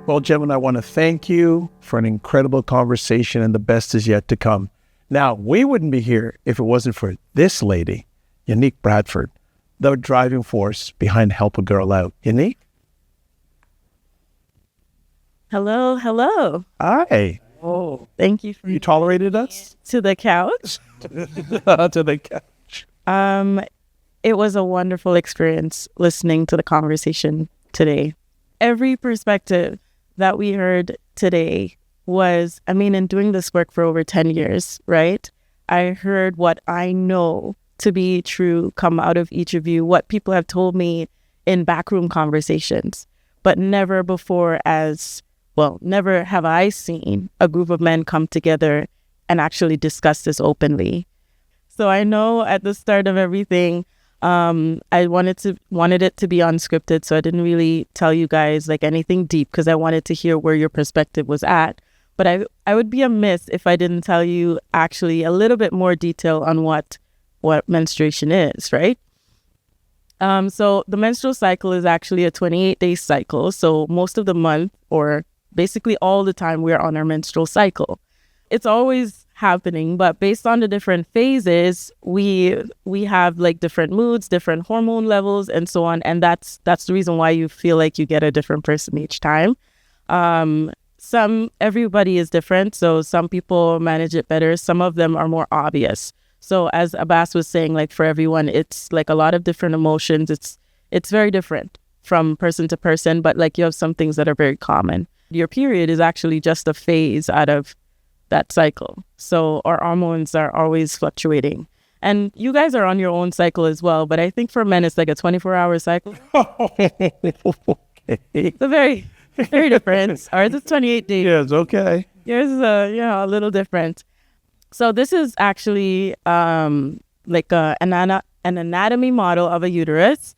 Well, gentlemen, I want to thank you for an incredible conversation, and the best is yet to come. Now, we wouldn't be here if it wasn't for this lady, Yanique Brandford, the driving force behind Help a Girl Out. Yanique? Hello. Hi. Oh, thank you for You tolerated us? to the couch. To the couch. It was a wonderful experience listening to the conversation today. Every perspective that we heard today was, in doing this work for over 10 years, right? I heard what I know to be true come out of each of you, what people have told me in backroom conversations, but never before never have I seen a group of men come together and actually discuss this openly. So I know at the start of everything, I wanted it to be unscripted, so I didn't really tell you guys like anything deep because I wanted to hear where your perspective was at. But I would be amiss if I didn't tell you actually a little bit more detail on what menstruation is, right? So the menstrual cycle is actually a 28-day cycle. So most of the month, or basically all the time, we're on our menstrual cycle. It's always happening, but based on the different phases, we have like different moods, different hormone levels, and so on. And that's the reason why you feel like you get a different person each time. Everybody is different, so some people manage it better. Some of them are more obvious. So as Abbas was saying, like for everyone, it's like a lot of different emotions. It's very different from person to person, but like you have some things that are very common. Your period is actually just a phase out of that cycle. So our hormones are always fluctuating. And you guys are on your own cycle as well, but I think for men it's like a 24-hour cycle. Okay. It's a very, very different. Ours is 28 days. Yes, okay. Yours is a little different. So this is actually like an anatomy model of a uterus.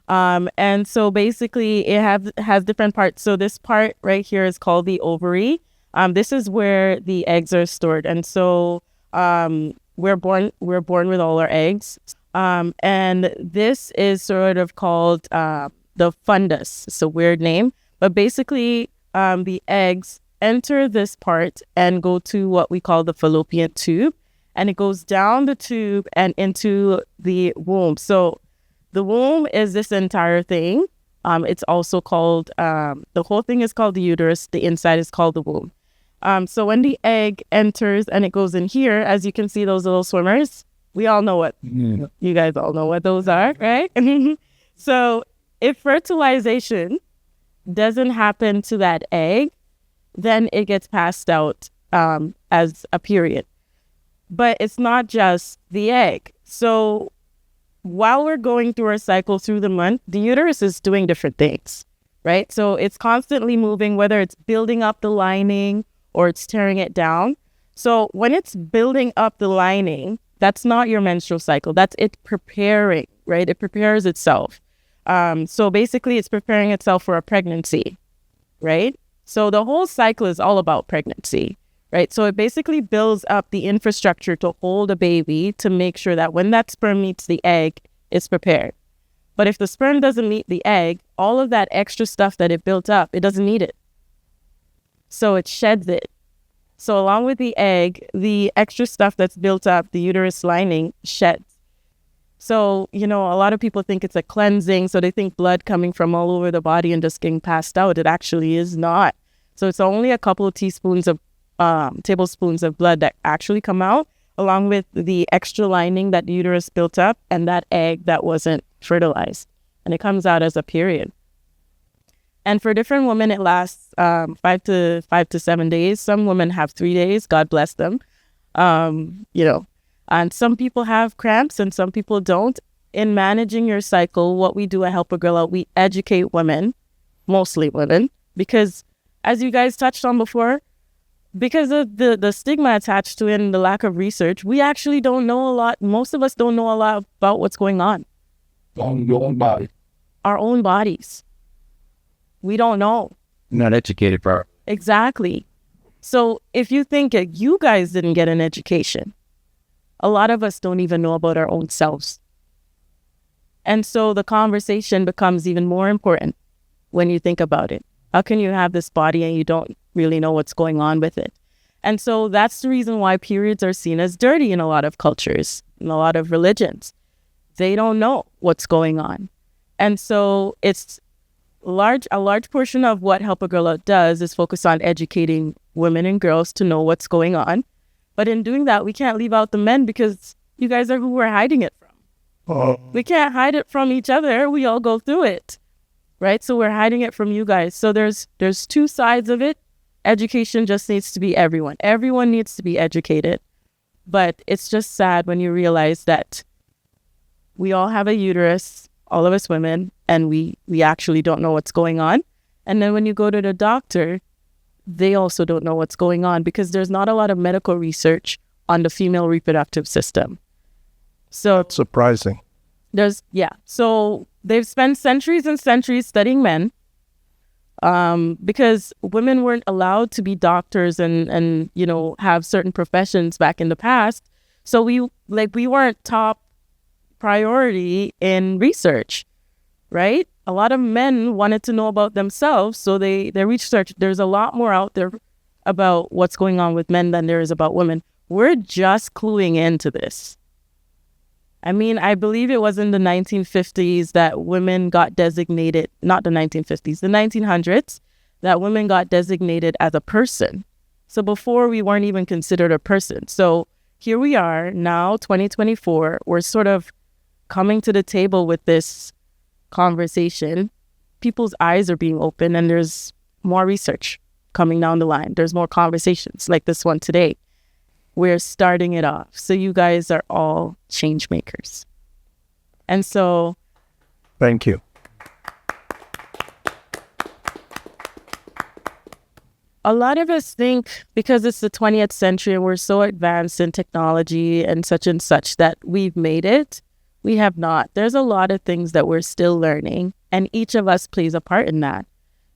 And so basically it has different parts. So this part right here is called the ovary. This is where the eggs are stored. And so we're born with all our eggs. And this is sort of called the fundus. It's a weird name. But basically the eggs enter this part and go to what we call the fallopian tube. And it goes down the tube and into the womb. So the womb is this entire thing. It's also called, the whole thing is called the uterus. The inside is called the womb. So when the egg enters and it goes in here, as you can see those little swimmers, we all know what, you guys all know what those are, right? So if fertilization doesn't happen to that egg, then it gets passed out as a period. But it's not just the egg. So while we're going through our cycle through the month, the uterus is doing different things, right? So it's constantly moving, whether it's building up the lining or it's tearing it down. So when it's building up the lining, that's not your menstrual cycle. That's it preparing, right? It prepares itself. So basically it's preparing itself for a pregnancy, right? So the whole cycle is all about pregnancy, right? So it basically builds up the infrastructure to hold a baby to make sure that when that sperm meets the egg, it's prepared. But if the sperm doesn't meet the egg, all of that extra stuff that it built up, it doesn't need it. So it sheds it. So along with the egg, the extra stuff that's built up, the uterus lining, sheds. So, a lot of people think it's a cleansing. So they think blood coming from all over the body and just getting passed out. It actually is not. So it's only a couple of tablespoons of blood that actually come out, along with the extra lining that the uterus built up and that egg that wasn't fertilized. And it comes out as a period. And for different women, it lasts 5 to 7 days. Some women have 3 days. God bless them. And some people have cramps and some people don't. In managing your cycle, what we do at Help a Girl Out, we educate women, mostly women, because as you guys touched on before, because of the stigma attached to it and the lack of research, we actually don't know a lot. Most of us don't know a lot about what's going on. On your own body. Our own bodies. We don't know. Not educated, bro. Exactly. So if you think that you guys didn't get an education, a lot of us don't even know about our own selves. And so the conversation becomes even more important when you think about it. How can you have this body and you don't really know what's going on with it? And so that's the reason why periods are seen as dirty in a lot of cultures, in a lot of religions. They don't know what's going on. And so it's a large portion of what Help a Girl Out does is focus on educating women and girls to know what's going on. But in doing that, we can't leave out the men because you guys are who we're hiding it from. We can't hide it from each other. We all go through it, right? So we're hiding it from you guys. So there's two sides of it. Education just needs to be everyone. Everyone needs to be educated. But it's just sad when you realize that we all have a uterus, all of us women, and we actually don't know what's going on. And then when you go to the doctor, they also don't know what's going on because there's not a lot of medical research on the female reproductive system. So That's surprising. So they've spent centuries and centuries studying men because women weren't allowed to be doctors and have certain professions back in the past. So we weren't top priority in research, right? A lot of men wanted to know about themselves, so they researched. There's a lot more out there about what's going on with men than there is about women. We're just cluing into this. I mean, I believe it was in the 1950s that women got designated, not the 1950s, the 1900s, that women got designated as a person. So before we weren't even considered a person. So here we are now, 2024, we're sort of coming to the table with this conversation. People's eyes are being opened and there's more research coming down the line. There's more conversations like this one today. We're starting it off. So you guys are all change makers. And so... Thank you. A lot of us think because it's the 20th century and we're so advanced in technology and such that we've made it. We have not. There's a lot of things that we're still learning, and each of us plays a part in that.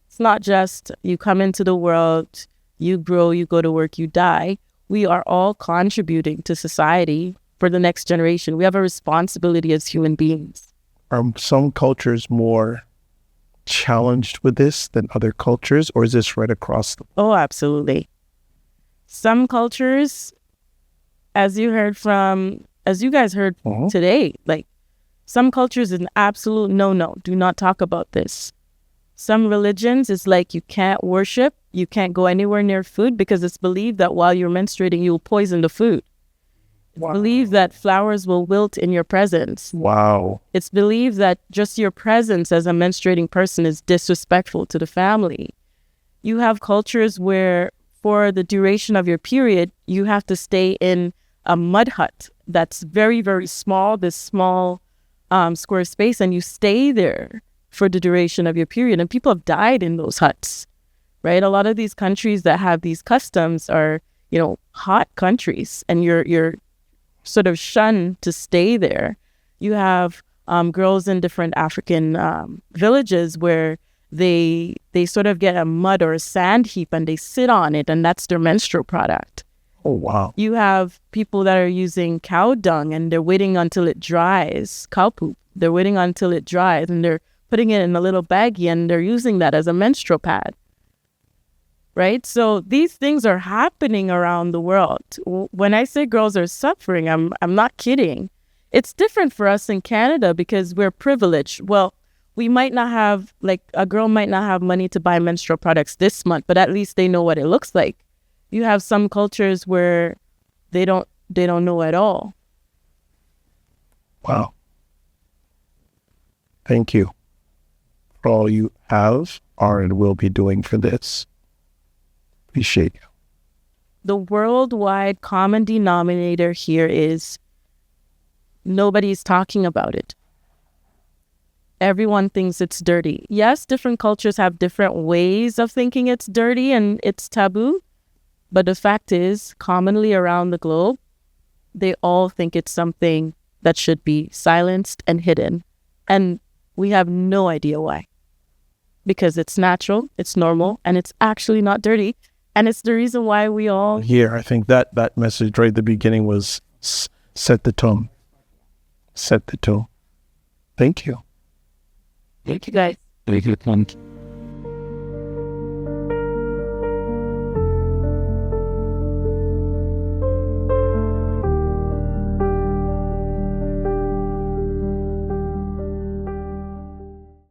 It's not just you come into the world, you grow, you go to work, you die. We are all contributing to society for the next generation. We have a responsibility as human beings. Are some cultures more challenged with this than other cultures, or is this right across the... Oh, absolutely. Some cultures, as you guys heard today, like some cultures is an absolute no, do not talk about this. Some religions is like you can't worship, you can't go anywhere near food because it's believed that while you're menstruating, you will poison the food. Wow. It's believed that flowers will wilt in your presence. Wow. It's believed that just your presence as a menstruating person is disrespectful to the family. You have cultures where for the duration of your period, you have to stay in a mud hut that's very, very small, this small square space, and you stay there for the duration of your period. And people have died in those huts, right? A lot of these countries that have these customs are, hot countries, and you're sort of shunned to stay there. You have girls in different African villages where they sort of get a mud or a sand heap and they sit on it, and that's their menstrual product. Oh, wow. You have people that are using cow dung and they're waiting until it dries, cow poop. They're waiting until it dries and they're putting it in a little baggie and they're using that as a menstrual pad, right? So these things are happening around the world. When I say girls are suffering, I'm not kidding. It's different for us in Canada because we're privileged. Well, we might not have, a girl might not have money to buy menstrual products this month, but at least they know what it looks like. You have some cultures where they don't know at all. Wow. Thank you for all you have, are, and will be doing for this. Appreciate you. The worldwide common denominator here is nobody's talking about it. Everyone thinks it's dirty. Yes, different cultures have different ways of thinking it's dirty and it's taboo. But the fact is, commonly around the globe, they all think it's something that should be silenced and hidden. And we have no idea why. Because it's natural, it's normal, and it's actually not dirty. And it's the reason why we all... Here, I think that message right at the beginning was set the tone. Set the tone. Thank you. Thank you, guys. Thank you.